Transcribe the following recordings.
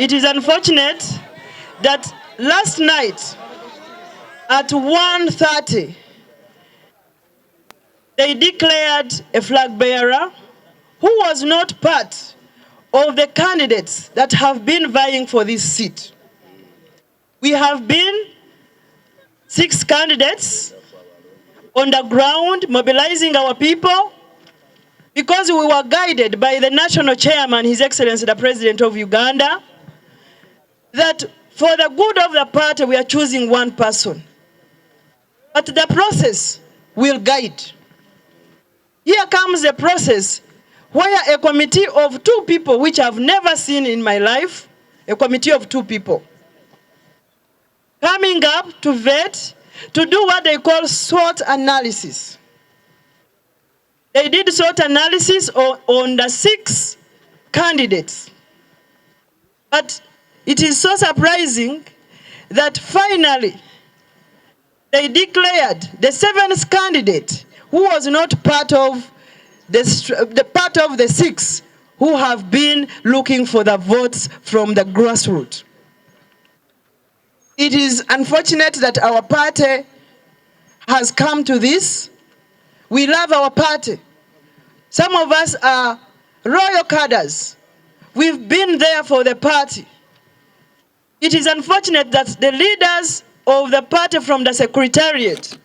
it is unfortunate that last night at 1:30, they declared a flag bearer who was not part of the candidates that have been vying for this seat. We have been 6 candidates on the ground mobilizing our people because we were guided by the national chairman, His Excellency the President of Uganda, that for the good of the party we are choosing one person. But the process will guide. Here comes the process where a committee of 2 people, which I've never seen in my life, a committee of 2 people, coming up to vet, to do what they call SWOT analysis. They did SWOT analysis on the 6 candidates. But it is so surprising that finally they declared the 7th candidate who was not part of the 6 who have been looking for the votes from the grassroots. It is unfortunate that our party has come to this. We love our party. Some of us are royal cadres. We've been there for the party. It is unfortunate that the leaders of the party from the secretariat,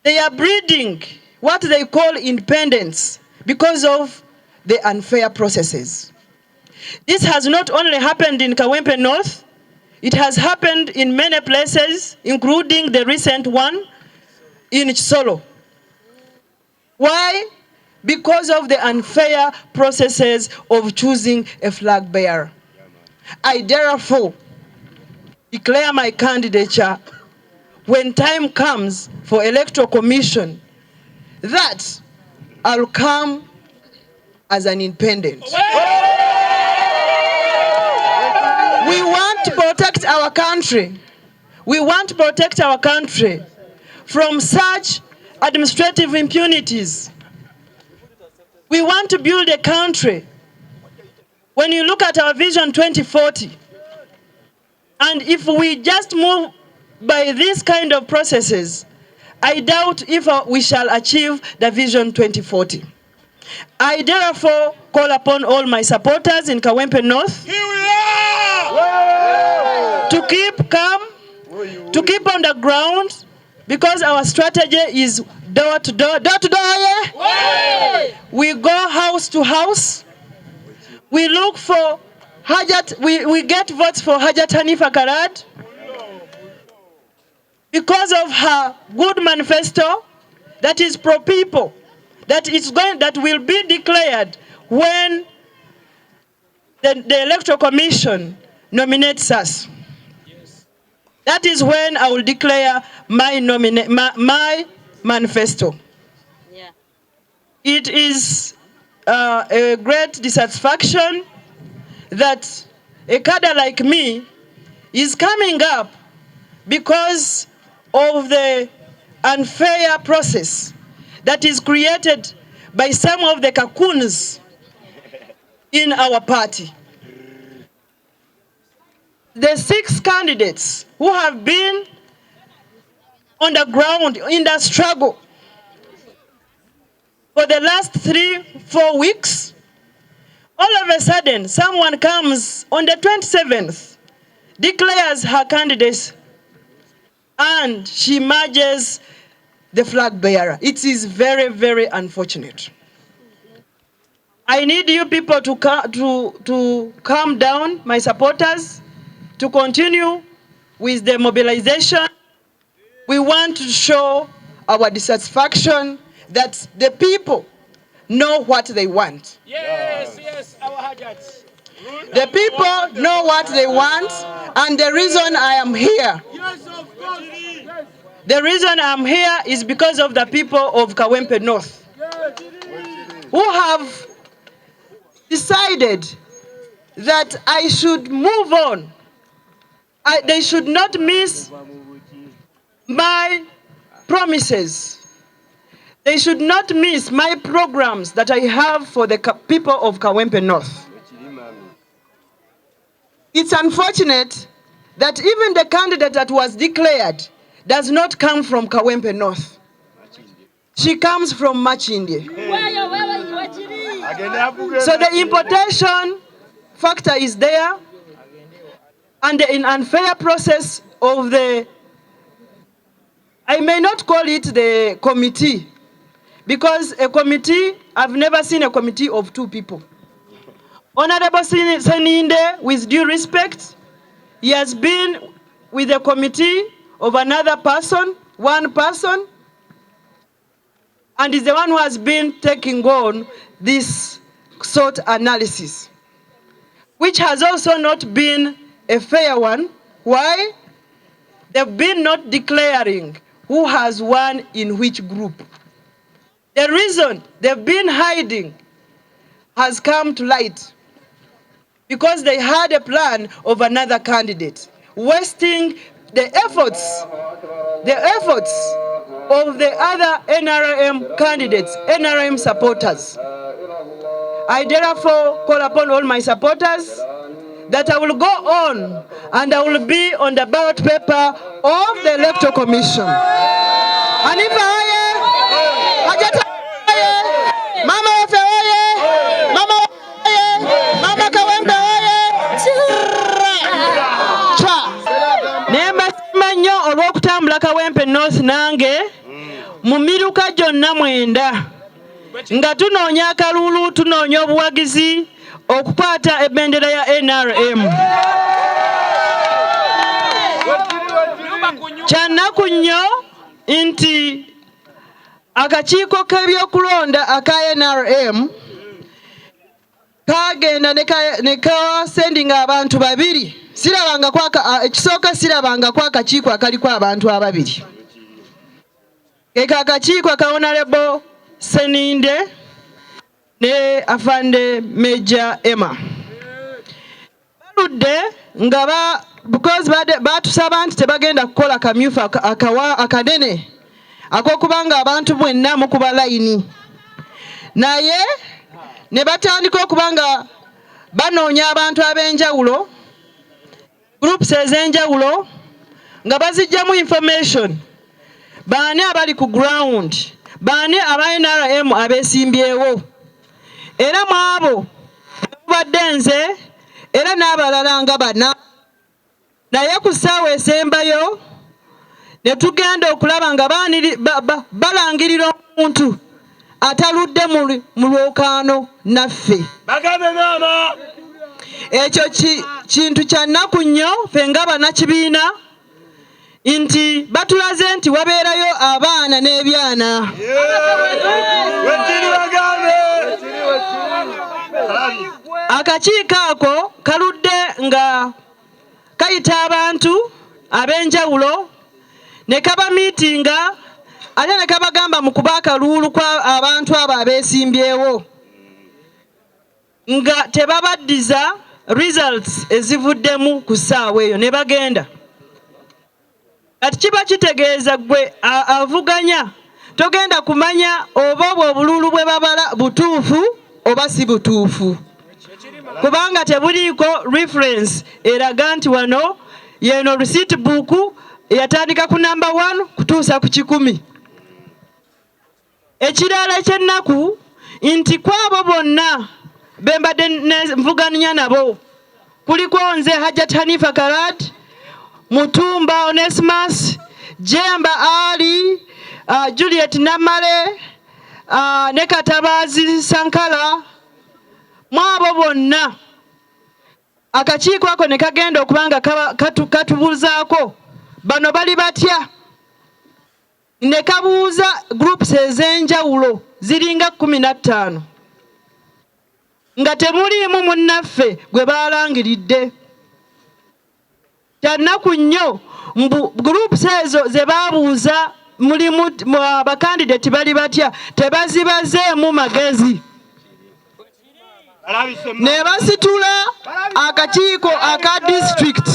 they are breeding what they call independence because of the unfair processes. This has not only happened in Kawempe North, it has happened in many places, including the recent one in Chisolo. Why? Because of the unfair processes of choosing a flag bearer. I therefore declare my candidature when time comes for electoral commission that I'll come as an independent. We want to protect our country. We want to protect our country from such administrative impunities. We want to build a country. When you look at our Vision 2040, and if we just move by these kind of processes, I doubt if we shall achieve the Vision 2040. I therefore call upon all my supporters in Kawempe North to keep calm, to keep on the ground, because our strategy is door to door. Door to door, yeah? We go house to house. We look for Hajat, we get votes for Hajat Hanifa Karad because of her good manifesto that is pro-people, that will be declared when the Electoral Commission nominates us. Yes. That is when I will declare my manifesto. Yeah. It is a great dissatisfaction that a cadre like me is coming up because of the unfair process that is created by some of the cocoons in our party. The 6 candidates who have been on the ground in the struggle for the last 3-4 weeks, all of a sudden, someone comes on the 27th, declares her candidacy, and she merges the flag bearer. It is very, very unfortunate. I need you people to calm down, my supporters, to continue with the mobilization. We want to show our dissatisfaction that the people know what they want. Yes, yes, our Hajats. The people know what they want, and the reason I am here, the reason I'm here is because of the people of Kawempe North, who have decided that I should move on. They should not miss my promises. They should not miss my programs that I have for the people of Kawempe North. It's unfortunate that even the candidate that was declared does not come from Kawempe North. She comes from Machindi. So the importation factor is there, and the unfair process of the, I may not call it the committee, because a committee, I've never seen a committee of 2 people. Honorable Seninde, with due respect, he has been with a committee of another person, 1 person, and is the one who has been taking on this SWOT analysis, which has also not been a fair one. Why? They've been not declaring who has won in which group. The reason they've been hiding has come to light because they had a plan of another candidate, wasting the efforts of the other NRM candidates, NRM supporters. I therefore call upon all my supporters that I will go on and I will be on the ballot paper of the Electoral Commission. And if Mama Mama Kawempe Nemba simanyo olw'okutambula Kawempe North nange mu miruka gyonna 9 nga tunoonya akalulu, tunoonya obuwagizi okukwata ebendera ya NRM. Kyannaku nnyo nti akakiiko k'ebyokulonda aka NRM kagenda ne kasendinga abantu 2. Ekisooka sirabangako akakiiko akaliko abantu 2. Eka akakiiko ka Honorable Seninde ne afande Major Emma. Baludde nga because batusaba nti tebagenda kukola kamyufu akanene ak'okubanga abantu bwenna mukuba layini. Naye ne batandika okubanga banoonya abantu ab'enjawulo, groups ez'enjawulo, nga bazijjamu information. Baani abali ku ground, baani aba NRM abeesimbyewo, era mu abo badde nze era n'abalala nga 4. Naye ku ssaawa esembayo ne tugenda okulaba nga balangirira omuntu ataludde mu lwokaano naffe. Ekyo kintu kya nnaku nnyo ffe nga bannakibiina nti batulaze nti wabeerayo abaana n'ebyana. Akakiiko ako kaludde nga kayita abantu ab'enjawulo ne kaba miitinga ate ne kabagamba mu kuba akalulu kwa abantu abo abeesimbyewo nga tebabaddiza results ezivuddemu ku ssaawa eyo ne bagenda. Kati kiba kitegeeza gwe avuganya togenda kumanya oba obwo obululu bwe babala butuufu oba si butuufu, kubanga tebuliiko reference eraga nti wano yeno receipt book yatandika ku number 1 kutuusa ku 10. Ekirala ekyennaku nti kwabo bonna bembadde nvuganya nabo kuliko nze Hajjat Hanifa Karat, Mutumba Onesimus, Jemba Ali, Juliet Namale, ne Katabazi Sankala. Mwabo bonna akakiiko ako ne kagenda okubanga katubuuzaako bano bali batya, ne kabuuza groups ez'enjawulo ziringa 15 nga temuliimu munnaffe gwe balangiridde. Kyannaku nnyo groups ezo ze baabuuza mulimu abakandidate bali batya tebazibazeemu magezi. Ne basitula akakiiko aka district,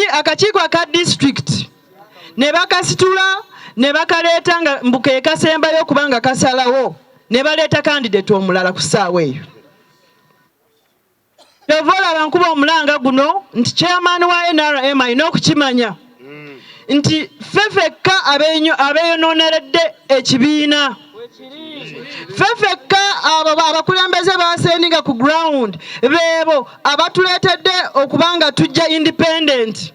akakiiko aka district ne bakasitula ne bakaleeta nga mbuke kasembayo kubanga kasalawo ne baleeta candidate omulala ku ssaawa eyo. Kyova bankuba omulanga guno nti chairman wa NRM alina okukimanya nti fefekka abeeyononeredde ekibiina. Fefekka abo abakulembeze basendinga ku ground beebo abatuleetedde okubanga tujja independent.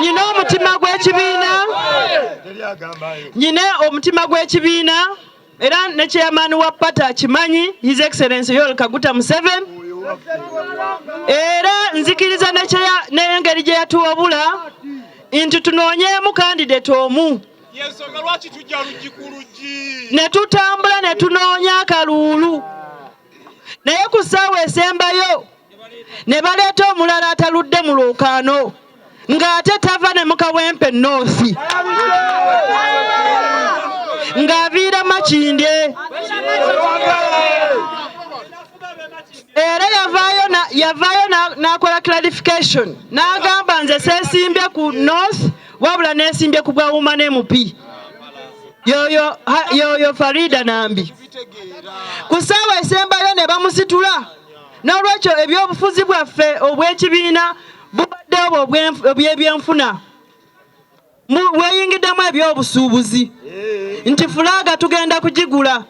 Nyina omutima gw'ekibiina. Nyina omutima gw'ekibiina era ne chairman wa party akimanyi, His Excellency Yoweri Kaguta Museveni. Era nzikiriza n'engeri gye yatuwabula nti tunoonyeemu candidate omu. Ne tutambula ne tunoonya akalulu. Naye ku ssaawa esembayo ne baleeta omulala ataludde mu lwokaano ng'ate tava ne mu Kawempe North ng'aviira Makindye. Era yavaayo n'akola clarification n'agamba nze seesimbye ku North wabula neesimbye ku bwa Woman MP. Yoyo Farida Nambi. Ku ssaawa esembayo ne bamusitula. N'olwekyo ebyobufuzi bwaffe obw'ekibiina bubadde obwo obw'ebyenfuna. Weeyingiddemu ebyobusuubuzi nti fulaaga tugenda kugigula.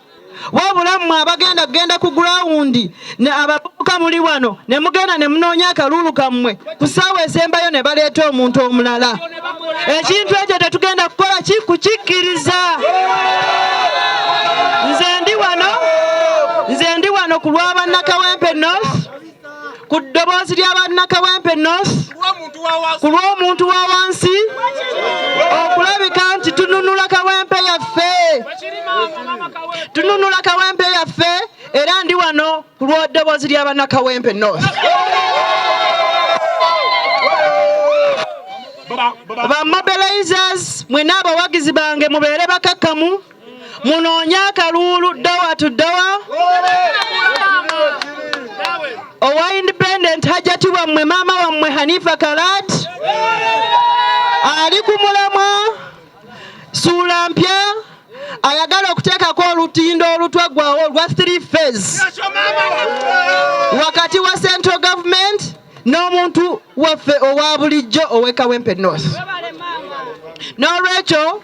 Wabula mmwe abagenda kugenda ku ground ne abavubuka muli wano ne mugenda ne munoonya akalulu kammwe ku ssaawa esembayo ne baleeta omuntu omulala. Ekintu ekyo tetugenda kukola kukikkiriza. Nze ndi wano ku lw'abannakawempe North, ku ddoboozi ly'abannakawempe North, ku lw'omuntu wa wansi okulabika nti tununula Kawempe yaffe. Tununula Kawempe yaffe era ndi wano ku lw'eddoboozi ly'abannakawempe North. Ba mobilizers mwena abawagizi bange mubeere bakakkamu munoonye akalulu dowa to dowa. Owa independent hajati wammwe maama wammwe Hanifa Kalat ali ku mulamwa suula mpya ayagala okuteekako olutindo olutwaggwawo olwa 3 phase wakati wa central government n'omuntu waffe owa bulijjo ow'e Kawempe North. N'olwekyo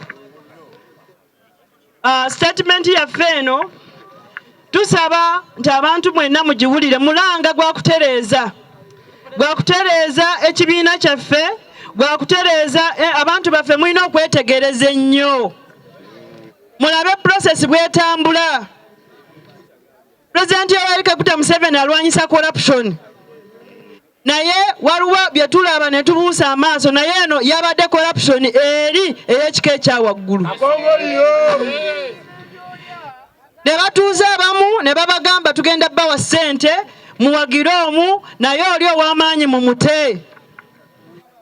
statement yaffe eno tusaba nti abantu mwenna mugiwulire. Mulanga gwakutereeza ekibiina kyaffe, gwakutereeza abantu baffe mulina okwetegereza ennyo. Mulabe process bwetambula. President Yoweri Kaguta Museveni alwanyisa corruption. Naye waliwo bye tulaba ne tubuusa amaaso naye eno yabadde corruption eri ey'ekika ekyawaggulu. Ne batuuza abamu ne babagamba tugenda bawa ssente muwagire omu naye oli ow'amaanyi mu mute.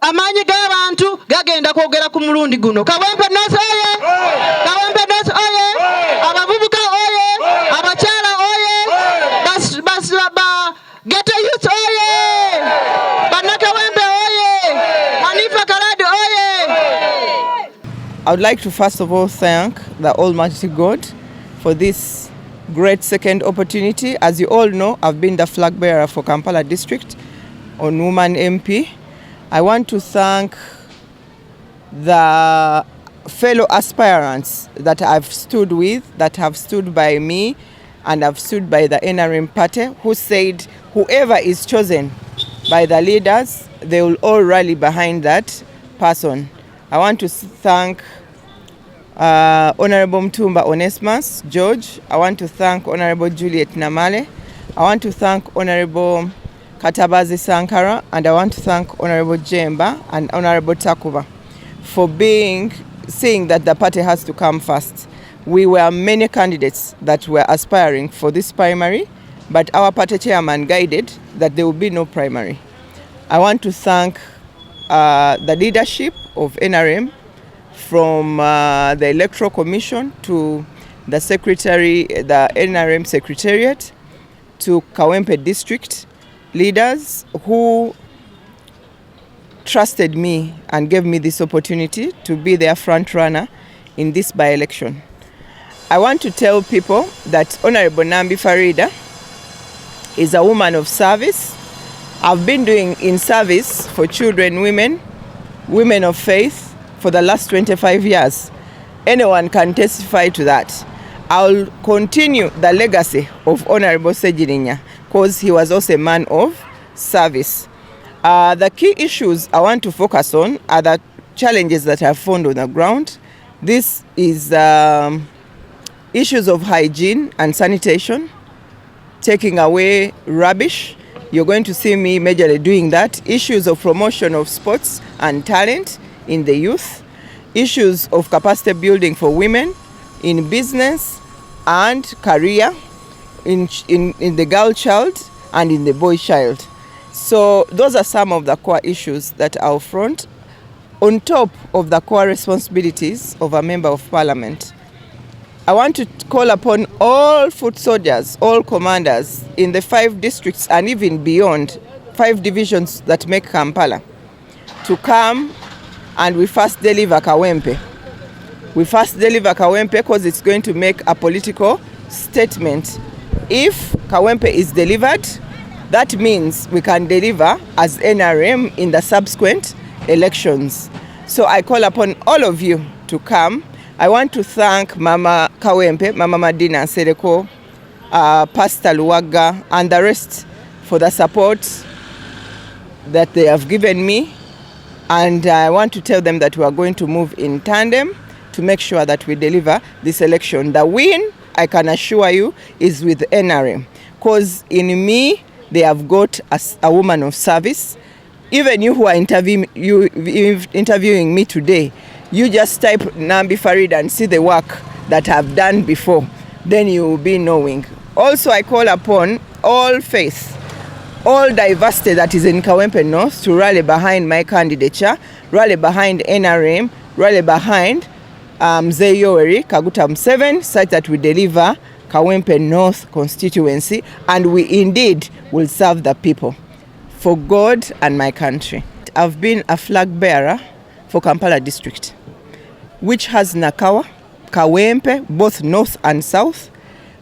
Amaanyi g'abantu gagenda kwogera ku mulundi guno. Kawempe North oye! Kawempe North oye! Abavubuka oye! Abakyala oye! Ghetto youth oye! Bannakawempe oye! Hanifa Kalad oye! I would like to first of all thank the Almighty God for this great second opportunity. As you all know, I've been the flag bearer for Kampala District on Woman MP. I want to thank the fellow aspirants that I've stood with, that have stood by me, and have stood by the NRM party, who said whoever is chosen by the leaders, they will all rally behind that person. I want to thank Honorable Mtumba Onesmus George. I want to thank Honorable Juliet Namale. I want to thank Honorable Katabazi Sankara, and I want to thank Honorable Jemba and Honorable Takuba for saying that the party has to come first. We were many candidates that were aspiring for this primary, but our party chairman guided that there will be no primary. I want to thank the leadership of NRM, from the Electoral Commission to the Secretary, the NRM Secretariat, to Kawempe District leaders who trusted me and gave me this opportunity to be their front runner in this by-election. I want to tell people that Honorable Nambi Farida is a woman of service. I've been doing in service for children, women of faith for the last 25 years. Anyone can testify to that. I'll continue the legacy of Honorable Sejirinya because he was also a man of service. The key issues I want to focus on are the challenges that I've found on the ground. This is issues of hygiene and sanitation, taking away rubbish. You're going to see me majorly doing that. Issues of promotion of sports and talent in the youth. Issues of capacity building for women in business and career, in the girl child and in the boy child. So those are some of the core issues that I'll front on top of the core responsibilities of a member of parliament. I want to call upon all foot soldiers, all commanders in the 5 districts and even beyond, 5 divisions that make Kampala, to come and we first deliver Kawempe. We first deliver Kawempe because it's going to make a political statement. If Kawempe is delivered, that means we can deliver as NRM in the subsequent elections. So I call upon all of you to come. I want to thank Mama Kawempe, Mama Madina Sereko, Pastor Luwaga, and the rest for the support that they have given me. And I want to tell them that we are going to move in tandem to make sure that we deliver this election. The win, I can assure you, is with NRM. Because in me, they have got a woman of service. Even you who are interviewing me today, you just type Nambi Farida and see the work that I've done before. Then you will be knowing. Also, I call upon all faith, all diversity that is in Kawempe North to rally behind my candidature, rally behind NRM, rally behind Yoweri Kaguta Museveni, such that we deliver Kawempe North constituency and we indeed will serve the people for God and my country. I've been a flag bearer for Kampala district, which has Nakawa, Kawempe, both north and south,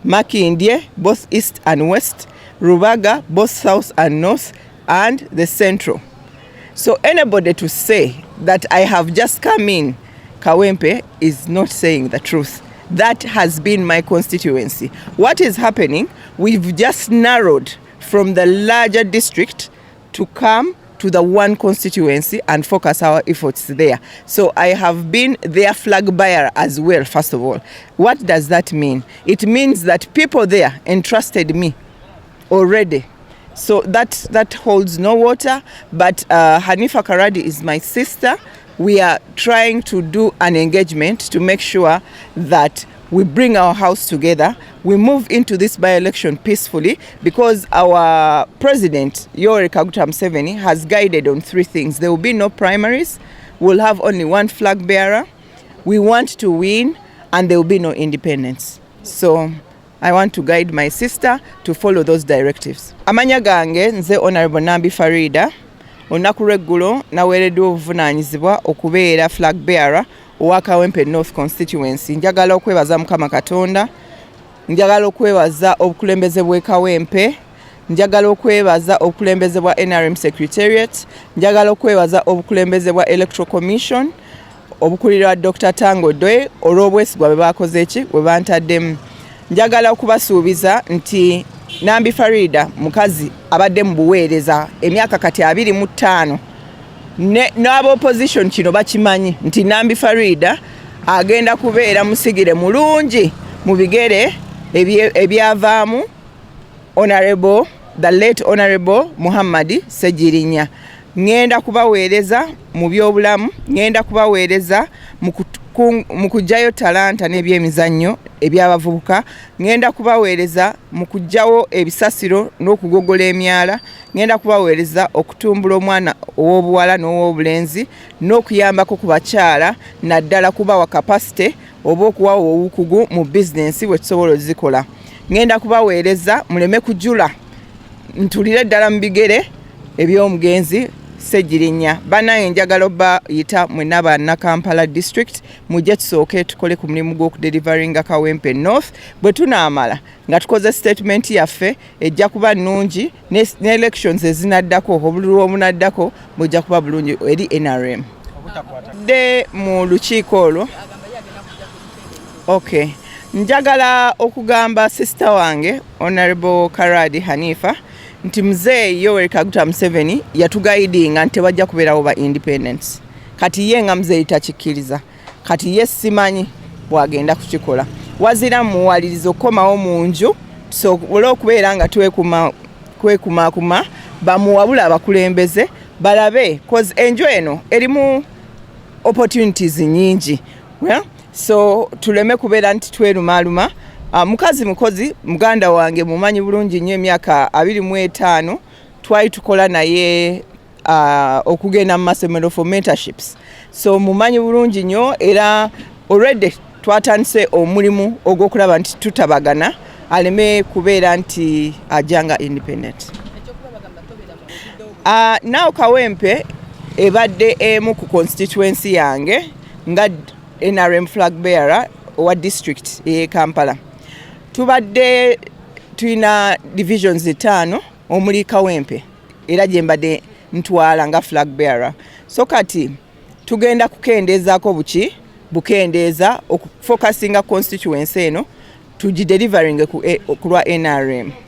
Makindye, both east and west, Rubaga, both south and north, and the central. So anybody to say that I have just come in Kawempe is not saying the truth. That has been my constituency. What is happening, we've just narrowed from the larger district to come to the one constituency and focus our efforts there. So I have been their flag bearer as well, first of all. What does that mean? It means that people there entrusted me already. So that holds no water, but Hanifa Karadi is my sister. We are trying to do an engagement to make sure that we bring our house together. We move into this by-election peacefully because our president, Yoweri Kaguta Museveni, has guided on 3 things. There will be no primaries. We'll have only one flag bearer. We want to win, and there will be no independence. So I want to guide my sister to follow those directives. Amanya gange nze Honorable Nambi Farida. Olunaku lw'eggulo naweereddwa obuvunaanyizibwa okubeera flag bearer owa Kawempe North constituency. Njagala okwebaza Mukama Katonda, njagala okwebaza obukulembeze bw'e Kawempe, njagala okwebaza obukulembeze bwa NRM Secretariat, njagala okwebaza obukulembeze bwa Electoral Commission, obukulirwa Dr. Tango Dwe olw'obwesigwa bwe baakoze eki bwe bantaddemu. Njagala okubasuubiza nti Nambi Farida mukazi abadde mu buweereza emyaka kati 25 n'aba opposition kino bakimanyi nti Nambi Farida agenda kubeera musigire mulungi mu bigere ebyavaamu the late Honorable Muhammad Sejirinya. Ngenda kubaweereza mu byobulamu, ngenda kubaweereza mu kuggyayo talanta n'ebyemizannyo eby'abavubuka, ngenda kubaweereza mu kuggyawo ebisasiro n'okugogola emyala, ngenda kubaweereza okutumbula omwana ow'obuwala n'ow'obulenzi n'okuyambako ku bakyala naddala kubawa kapasite oba okuwawa obukugu mu bizinensi bwe tusobola ozikola. Ngenda kubaweereza muleme kujula ntulire ddala mu bigere eby'omugenzi Ssegirinya banaye njagala obayita mwenna banna Kampala district mujje tusooke tukole ku mulimu gw'okudelivaringa Kawempe North bwe tunaamala nga tukoze statement yaffe ejja kuba nnungi ne elections ezinaddako obululu obunaddako bujja kuba bulungi eri NRM de mu lukiiko olwo. Okay, njagala okugamba sister wange Honorable Karadi Hanifa nti mzee Yoweri Kaguta Museveni yatugaidinga nti wajja kubeerawo ba independence. Kati ye nga mzee takikkiriza. Kati ye simanyi bwagenda kukikola. Wazira muwalirizo komawo munju so olw'okubeera nga kwekumakuma bamuwabula abakulembeze balabe cause enjo eno erimu opportunities nyingi. Well, so tuleme kubeera nti twerumaluma. Mukazi mukozi muganda wange mumanyi bulungi nnyo emyaka 25 twali tukola naye okugenda mu masomero for mentorships. So mumanyi bulungi nnyo era already twatandise omulimu ogw'okulaba nti tutabagana aleme kubeera nti ajanga independent. Now Kawempe ebadde emu ku constituency yange nga NRM flag bearer owa district e Kampala. Tubadde tulina divisions 5 omuli Kawempe era gye mbadde ntwala nga flag bearer. So kati tugenda kukendeezaako bukendeeza okufocusinga constituency eno tugidelivering ku lwa NRM.